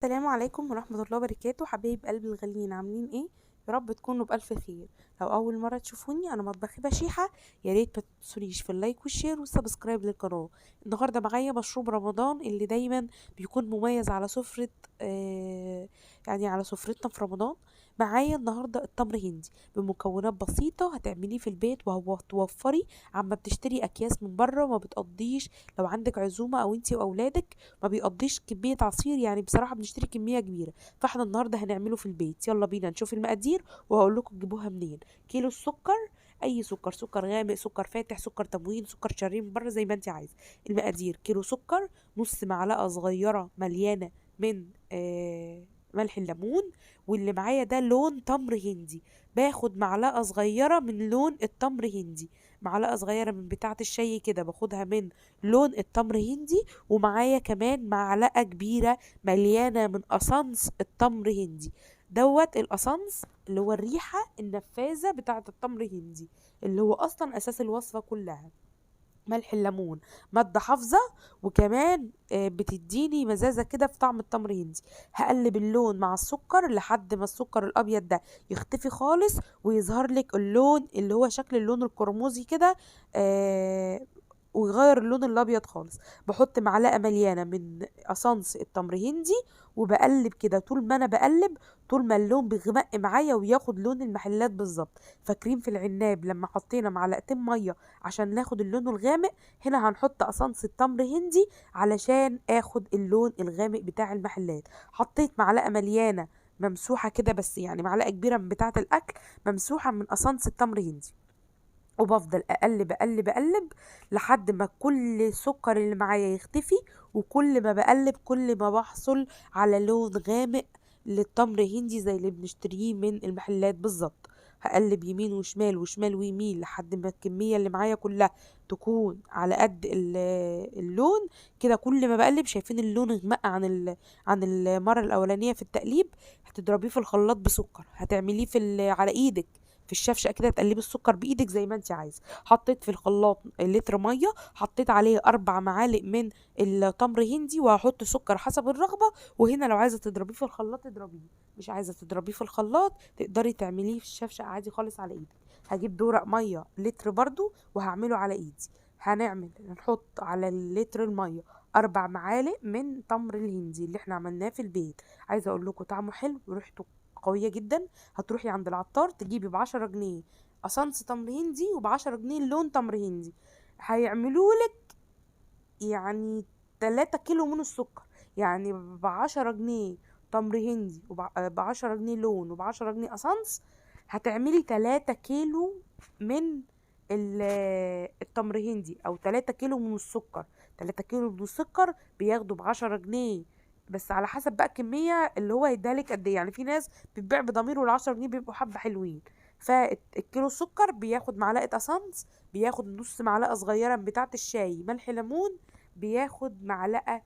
السلام عليكم ورحمة الله وبركاته، حبايب قلبي الغاليين، عاملين ايه؟ يا رب تكونوا بألف خير. لو أول مرة تشوفوني أنا مطبخي بشيحة، يا ريت ما تنسونيش في اللايك والشير والسبسكرايب للقناة. النهاردة معايا مشروب رمضان اللي دايما بيكون مميز على سفرة، يعني على سفرتنا في رمضان. معايا النهاردة التمر هندي بمكونات بسيطة هتعمليه في البيت وهتوفري عما بتشتري أكياس من بره، ما بتقضيش لو عندك عزومة أو انتي وأولادك، ما بيقضيش كمية عصير، يعني بصراحة بنشتري كمية كبيرة. فاحنا النهاردة هنعمله في البيت. يلا بينا نشوف المقادير وهقول لكم تجيبوها منين. كيلو السكر، اي سكر، سكر غامق، سكر فاتح، سكر تموين، سكر شاريه من بره زي ما انت عايزه. المقادير: كيلو سكر، نص معلقة صغيرة مليانة من ملح الليمون. واللي معايا ده لون تمر هندي، باخد معلقة صغيرة من لون التمر هندي، معلقة صغيرة من بتاعة الشاي كده باخدها من لون التمر هندي. ومعايا كمان معلقة كبيرة مليانة من قصنص التمر هندي، دوت القصنص اللي هو الريحة النفاذة بتاعة التمر هندي، اللي هو أصلا أساس الوصفة كلها. ملح الليمون مادة حافظة، وكمان بتديني مزازة كده في طعم التمر هندي. هقلب اللون مع السكر لحد ما السكر الأبيض ده يختفي خالص، ويظهر لك اللون اللي هو شكل اللون القرمزي كده، ويغير اللون الابيض خالص. بحط معلقه مليانه من قصنص التمر هندي، وبقلب كده. طول ما انا بقلب، طول ما اللون بيغمق معايا وياخد لون المحلات بالظبط. فاكرين في العناب لما حطينا معلقتين ميه عشان ناخد اللون الغامق؟ هنا هنحط قصنص التمر هندي علشان اخد اللون الغامق بتاع المحلات. حطيت معلقه مليانه ممسوحه كده، بس يعني معلقه كبيره من بتاعه الاكل ممسوحه من قصنص التمر هندي، وبفضل اقلب اقلب اقلب لحد ما كل السكر اللي معايا يختفي. وكل ما بقلب كل ما بحصل على لون غامق للتمر هندي زي اللي بنشتريه من المحلات بالظبط. هقلب يمين وشمال وشمال ويمين لحد ما الكمية اللي معايا كلها تكون على قد اللون كده. كل ما بقلب شايفين اللون غمق عن المرة الأولانية في التقليب. هتضربيه في الخلاط بسكر، هتعمليه على ايدك في الشفشق كده، تقلبي السكر بايدك زي ما انت عايزه. حطيت في الخلاط لتر ميه، حطيت عليه 4 معالق من التمر هندي، وهحط سكر حسب الرغبه. وهنا لو عايزه تضربيه في الخلاط تضربيه، مش عايزه تضربيه في الخلاط تقدري تعمليه في الشفشق عادي خالص على ايدك. هجيب دورق ميه لتر برضو وهعمله على ايدي. نحط على اللتر الميه 4 معالق من تمر الهندي اللي احنا عملناه في البيت. عايزه اقول لكم طعمه حلو وريحته قوية جدا. هتروحي عند العطار تجيبي ب10 جنيه قصنص تمر هندي، وب10 جنيه لون تمر هندي. هيعملولك يعني 3 كيلو من السكر. يعني ب10 جنيه تمر هندي وب10 جنيه لون وب10 جنيه قصنص، هتعملي 3 كيلو من التمر هندي، او 3 كيلو من السكر. 3 كيلو من السكر بياخدوا ب10 جنيه، بس على حسب بقى الكمية اللي هو هيديهالك قد ايه. يعني في ناس بتبيع بضمير، وال10 جنيه بيبقوا حبة حلوين. فالكيلو السكر بياخد معلقة قصنص، بياخد نص معلقة صغيرة من بتاعة الشاي ملح ليمون، بياخد معلقة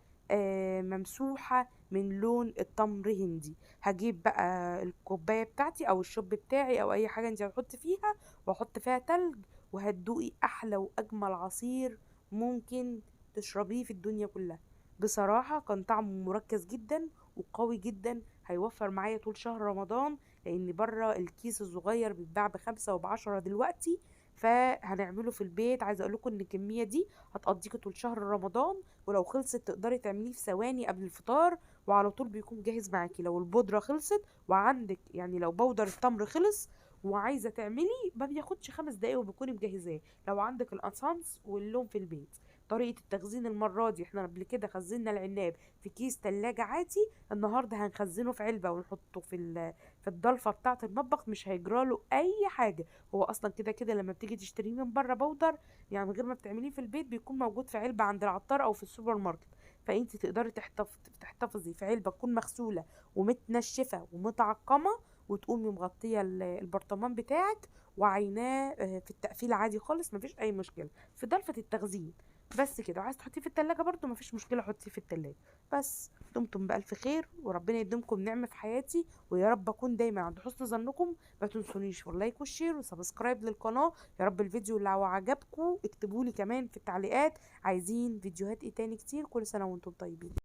ممسوحة من لون التمر هندي. هجيب بقى الكوباية بتاعتي او الشوب بتاعي او اي حاجة انت هتحط فيها، واحط فيها تلج، وهتدوقي احلى واجمل عصير ممكن تشربيه في الدنيا كلها. بصراحة كان طعمه مركز جدا وقوي جدا، هيوفر معايا طول شهر رمضان، لان بره الكيس الصغير بيتباع ب5 وب10 دلوقتي. فهنعمله في البيت. عايزه اقول لكم ان الكميه دي هتقضيكي طول شهر رمضان، ولو خلصت تقدري تعمليه في ثواني قبل الفطار، وعلى طول بيكون جاهز معاكي. لو البودره خلصت وعندك، يعني لو بودر التمر خلص وعايزه تعملي، ما بياخدش 5 دقايق وبتكوني مجهزاه لو عندك الاسانس واللون في البيت. طريقه التخزين المره دي: احنا قبل كده خزنا العناب في كيس تلاجة عادي، النهارده هنخزنه في علبه ونحطه في الضلفه بتاعه المطبخ، مش هيجراله اي حاجه. هو اصلا كده كده لما بتيجي تشتريه من بره بودر، يعني من غير ما بتعمليه في البيت، بيكون موجود في علبه عند العطار او في السوبر ماركت. فانت تقدري تحتفظي في علبه تكون مغسوله ومتنشفه ومتعقمه، وتقومي مغطيه البرطمان بتاعك وعيناه في التقفيل عادي خالص، مفيش اي مشكله في ضلفه التخزين. بس كده. وعايز تحطيه في التلاجة برضو مفيش مشكله، حطيه في التلاجة. بس دمتم بألف خير، وربنا يديمكم نعمة في حياتي، ويا رب أكون دايما عند حسن ظنكم. ما تنسونيش في اللايك والشير وسبسكرايب للقناة. يا رب الفيديو لو عجبكم اكتبولي كمان في التعليقات عايزين فيديوهات ايه تاني كتير. كل سنة وانتم طيبين.